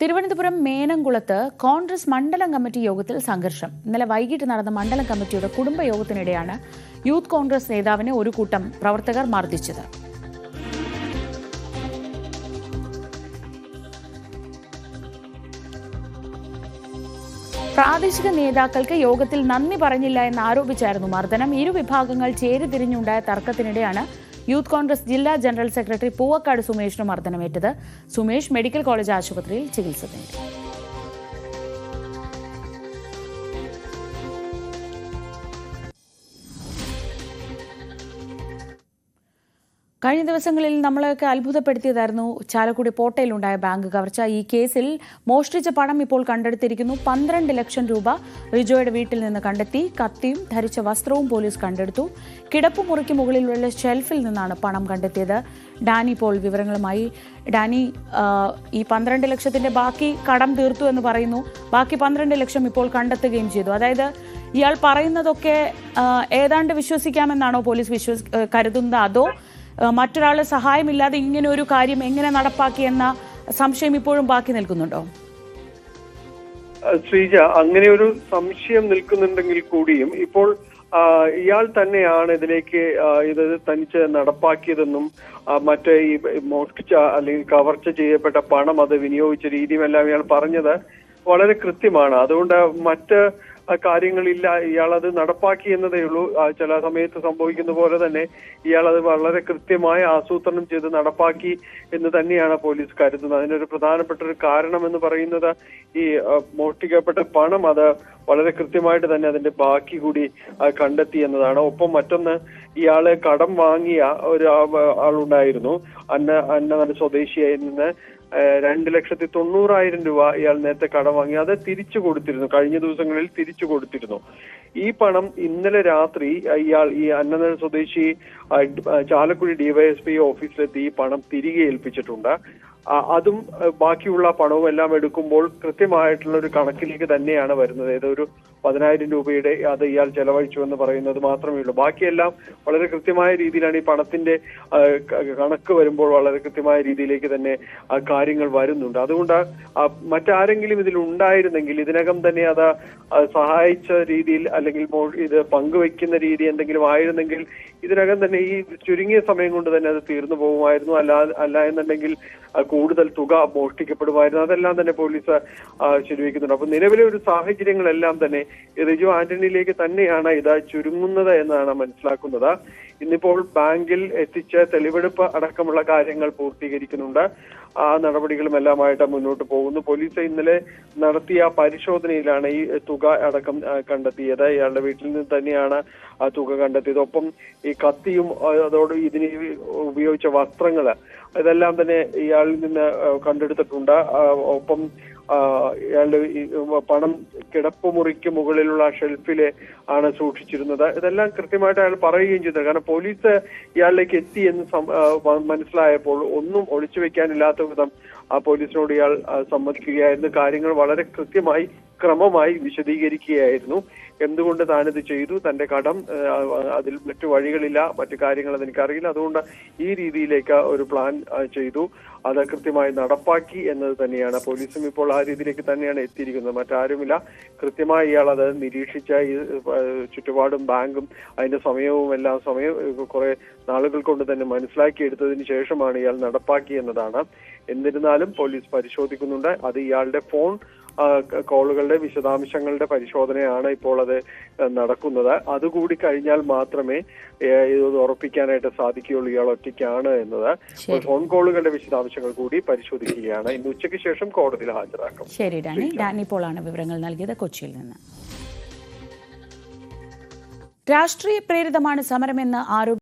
തിരുവനന്തപുരം മേനംകുളത്ത് കോൺഗ്രസ് മണ്ഡലം കമ്മിറ്റി യോഗത്തിൽ സംഘർഷം. ഇന്നലെ വൈകിട്ട് നടന്ന മണ്ഡലം കമ്മിറ്റിയുടെ കുടുംബയോഗത്തിനിടെയാണ് യൂത്ത് കോൺഗ്രസ് നേതാവിനെ ഒരു കൂട്ടം പ്രവർത്തകർ മർദ്ദിച്ചത്. പ്രാദേശിക നേതാക്കൾക്ക് യോഗത്തിൽ നന്ദി പറഞ്ഞില്ല എന്നാരോപിച്ചായിരുന്നു മർദ്ദനം. ഇരുവിഭാഗങ്ങൾ ചേരിതിരിഞ്ഞുണ്ടായ തർക്കത്തിനിടെയാണ് യൂത്ത് കോൺഗ്രസ് ജില്ലാ ജനറൽ സെക്രട്ടറി പൂവക്കാട് സുമേഷിന് മർദ്ദനമേറ്റത്. സുമേഷ് മെഡിക്കൽ കോളേജ് ആശുപത്രിയിൽ ചികിത്സ തേടി. കഴിഞ്ഞ ദിവസങ്ങളിൽ നമ്മളെയൊക്കെ അത്ഭുതപ്പെടുത്തിയതായിരുന്നു ചാലക്കുടി പോട്ടയിലുണ്ടായ ബാങ്ക് കവർച്ച. ഈ കേസിൽ മോഷ്ടിച്ച പണം ഇപ്പോൾ കണ്ടെടുത്തിരിക്കുന്നു. 12 ലക്ഷം രൂപ റിജോയുടെ വീട്ടിൽ നിന്ന് കണ്ടെത്തി. കത്തിയും ധരിച്ച വസ്ത്രവും പോലീസ് കണ്ടെടുത്തു. കിടപ്പുമുറിക്ക് മുകളിലുള്ള ഷെൽഫിൽ നിന്നാണ് പണം കണ്ടെത്തിയത്. ഡാനി ഇപ്പോൾ വിവരങ്ങളുമായി. ഡാനി, ഈ 12 ലക്ഷത്തിന്റെ ബാക്കി കടം തീർത്തു എന്ന് പറയുന്നു. ബാക്കി 12 ലക്ഷം ഇപ്പോൾ കണ്ടെത്തുകയും ചെയ്തു. അതായത് ഇയാൾ പറയുന്നതൊക്കെ ഏതാണ്ട് വിശ്വസിക്കാമെന്നാണോ പോലീസ് കരുതുന്നത്? അതോ മറ്റൊരാളുടെ സഹായമില്ലാതെ ഇങ്ങനെ ഒരു കാര്യം എങ്ങനെ നടപ്പാക്കിയെന്ന സംശയം ഇപ്പോഴും ബാക്കി നിൽക്കുന്നുണ്ടോ? ശ്രീജ, അങ്ങനെ ഒരു സംശയം നിൽക്കുന്നുണ്ടെങ്കിൽ കൂടിയും ഇപ്പോൾ ഇയാൾ തന്നെയാണ് ഇതിലേക്ക് ഇത് തനിച്ച് നടപ്പാക്കിയതെന്നും മറ്റേ ഈ മോഷ്ടിച്ച അല്ലെങ്കിൽ കവർച്ച ചെയ്യപ്പെട്ട പണം അത് വിനിയോഗിച്ച രീതിയുമെല്ലാം ഇയാൾ പറഞ്ഞത് വളരെ കൃത്യമാണ്. അതുകൊണ്ട് മറ്റ് കാര്യങ്ങളില്ല. ഇയാൾ അത് നടപ്പാക്കി എന്നതേ ഉള്ളൂ. ചില സമയത്ത് സംഭവിക്കുന്ന പോലെ തന്നെ ഇയാൾ അത് വളരെ കൃത്യമായി ആസൂത്രണം ചെയ്ത് നടപ്പാക്കി എന്ന് തന്നെയാണ് പോലീസ് കരുതുന്നത്. അതിനൊരു പ്രധാനപ്പെട്ട ഒരു കാരണം എന്ന് പറയുന്നത് ഈ മോഷ്ടിക്കപ്പെട്ട പണം അത് വളരെ കൃത്യമായിട്ട് തന്നെ അതിന്റെ ബാക്കി കൂടി കണ്ടെത്തി എന്നതാണ്. ഒപ്പം മറ്റൊന്ന്, ഇയാള് കടം വാങ്ങിയ ഒരു ആളുണ്ടായിരുന്നു. അന്നനഗർ സ്വദേശിയായി നിന്ന് 2,90,000 രൂപ ഇയാൾ നേരത്തെ കടം വാങ്ങി. അത് തിരിച്ചു കൊടുത്തിരുന്നു. കഴിഞ്ഞ ദിവസങ്ങളിൽ തിരിച്ചു കൊടുത്തിരുന്നു. ഈ പണം ഇന്നലെ രാത്രി ഇയാൾ ഈ അന്നനഗർ സ്വദേശി ചാലക്കുടി ഡിവൈഎസ്പി ഓഫീസിലെത്തി ഈ പണം തിരികെ ഏൽപ്പിച്ചിട്ടുണ്ട്. അതും ബാക്കിയുള്ള പണവും എല്ലാം എടുക്കുമ്പോൾ കൃത്യമായിട്ടുള്ള ഒരു കണക്കിലേക്ക് തന്നെയാണ് വരുന്നത്. ഏതൊരു 10,000 രൂപയുടെ അത് ഇയാൾ ചെലവഴിച്ചു എന്ന് പറയുന്നത് മാത്രമേ ഉള്ളൂ. ബാക്കിയെല്ലാം വളരെ കൃത്യമായ രീതിയിലാണ് ഈ പണത്തിന്റെ കണക്ക് വരുമ്പോൾ വളരെ കൃത്യമായ രീതിയിലേക്ക് തന്നെ കാര്യങ്ങൾ വരുന്നുണ്ട്. അതുകൊണ്ട് മറ്റാരെങ്കിലും ഇതിൽ ഉണ്ടായിരുന്നെങ്കിൽ, ഇതിനകം തന്നെ അത് സഹായിച്ച രീതിയിൽ അല്ലെങ്കിൽ ഇത് പങ്കുവെക്കുന്ന രീതി എന്തെങ്കിലും ആയിരുന്നെങ്കിൽ ഇതിനകം തന്നെ ഈ ചുരുങ്ങിയ സമയം കൊണ്ട് തന്നെ അത് തീർന്നു പോകുമായിരുന്നു. അല്ല എന്നുണ്ടെങ്കിൽ കൂടുതൽ തുക മോഷ്ടിക്കപ്പെടുമായിരുന്നു. അതെല്ലാം തന്നെ പോലീസ് ശരിവെക്കുന്നുണ്ട്. അപ്പൊ നിലവിലെ ഒരു സാഹചര്യങ്ങളെല്ലാം തന്നെ റിജു ആന്റണിയിലേക്ക് തന്നെയാണ് ഇത് ചുരുങ്ങുന്നത് എന്നാണ് മനസ്സിലാക്കുന്നത്. ഇന്നിപ്പോൾ ബാങ്കിൽ എത്തിച്ച് തെളിവെടുപ്പ് അടക്കമുള്ള കാര്യങ്ങൾ പൂർത്തീകരിക്കുന്നുണ്ട്. ആ നടപടികളുമെല്ലാമായിട്ട് മുന്നോട്ട് പോകുന്നു. പോലീസ് ഇന്നലെ നടത്തിയ പരിശോധനയിലാണ് ഈ തുക അടക്കം കണ്ടെത്തിയത്. ഇയാളുടെ വീട്ടിൽ നിന്ന് തന്നെയാണ് ആ തുക കണ്ടെത്തിയത്. ഒപ്പം ഈ കത്തിയും അതോട് ഇതിന് ഉപയോഗിച്ച വസ്ത്രങ്ങള് ഇതെല്ലാം തന്നെ ഇയാളിൽ നിന്ന് കണ്ടെടുത്തിട്ടുണ്ട്. ഒപ്പം ഇയാളുടെ പണം കിടപ്പുമുറിക്ക് മുകളിലുള്ള ഷെൽഫില് ആണ് സൂക്ഷിച്ചിരുന്നത്. ഇതെല്ലാം കൃത്യമായിട്ട് അയാൾ പറയുകയും ചെയ്തത്. കാരണം പോലീസ് ഇയാളിലേക്ക് എത്തി എന്ന് മനസ്സിലായപ്പോൾ ഒന്നും ഒളിച്ചു വെക്കാനില്ലാത്ത വിധം ആ പോലീസിനോട് ഇയാൾ സമ്മതിക്കുകയായിരുന്നു. കാര്യങ്ങൾ വളരെ കൃത്യമായി ക്രമമായി വിശദീകരിക്കുകയായിരുന്നു. എന്തുകൊണ്ട് താനിത് ചെയ്തു, തന്റെ കടം, അതിൽ മറ്റു വഴികളില്ല, മറ്റു കാര്യങ്ങൾ അതെനിക്കറിയില്ല, അതുകൊണ്ട് ഈ രീതിയിലേക്ക് ഒരു പ്ലാൻ ചെയ്തു, അത് കൃത്യമായി നടപ്പാക്കി എന്നത് തന്നെയാണ്. പോലീസും ഇപ്പോൾ ആ രീതിയിലേക്ക് തന്നെയാണ് എത്തിയിരിക്കുന്നത്. മറ്റാരുമില്ല. കൃത്യമായി ഇയാൾ അത് നിരീക്ഷിച്ച ഈ ചുറ്റുപാടും ബാങ്കും അതിന്റെ സമയവും എല്ലാം കുറെ നാളുകൾ കൊണ്ട് തന്നെ മനസ്സിലാക്കിയെടുത്തതിന് ശേഷമാണ് ഇയാൾ നടപ്പാക്കി എന്നതാണ്. എന്നിരുന്നാലും പോലീസ് പരിശോധിക്കുന്നുണ്ട്. അത് ഇയാളുടെ ഫോൺ കോളുകളുടെ വിശദാംശങ്ങളുടെ പരിശോധനയാണ് ഇപ്പോൾ അത് നടക്കുന്നത്. അതുകൂടി കഴിഞ്ഞാൽ മാത്രമേ ഇത് ഉറപ്പിക്കാനായിട്ട് സാധിക്കുകയുള്ളൂ ഇയാൾ ഒറ്റയ്ക്കാണ് എന്നത്. ഫോൺ കോളുകളുടെ വിശദാംശങ്ങൾ കൂടി പരിശോധിക്കുകയാണ്. ഇന്ന് ഉച്ചയ്ക്ക് ശേഷം കോടതിയിൽ ഹാജരാക്കും. ശരി ഡാനി. ഡാനി പോളാണ് വിവരങ്ങൾ നൽകിയത് കൊച്ചിയിൽ നിന്ന്. രാഷ്ട്രീയ പ്രേരിതമാണ് സമരമെന്ന് ആരോപിച്ചു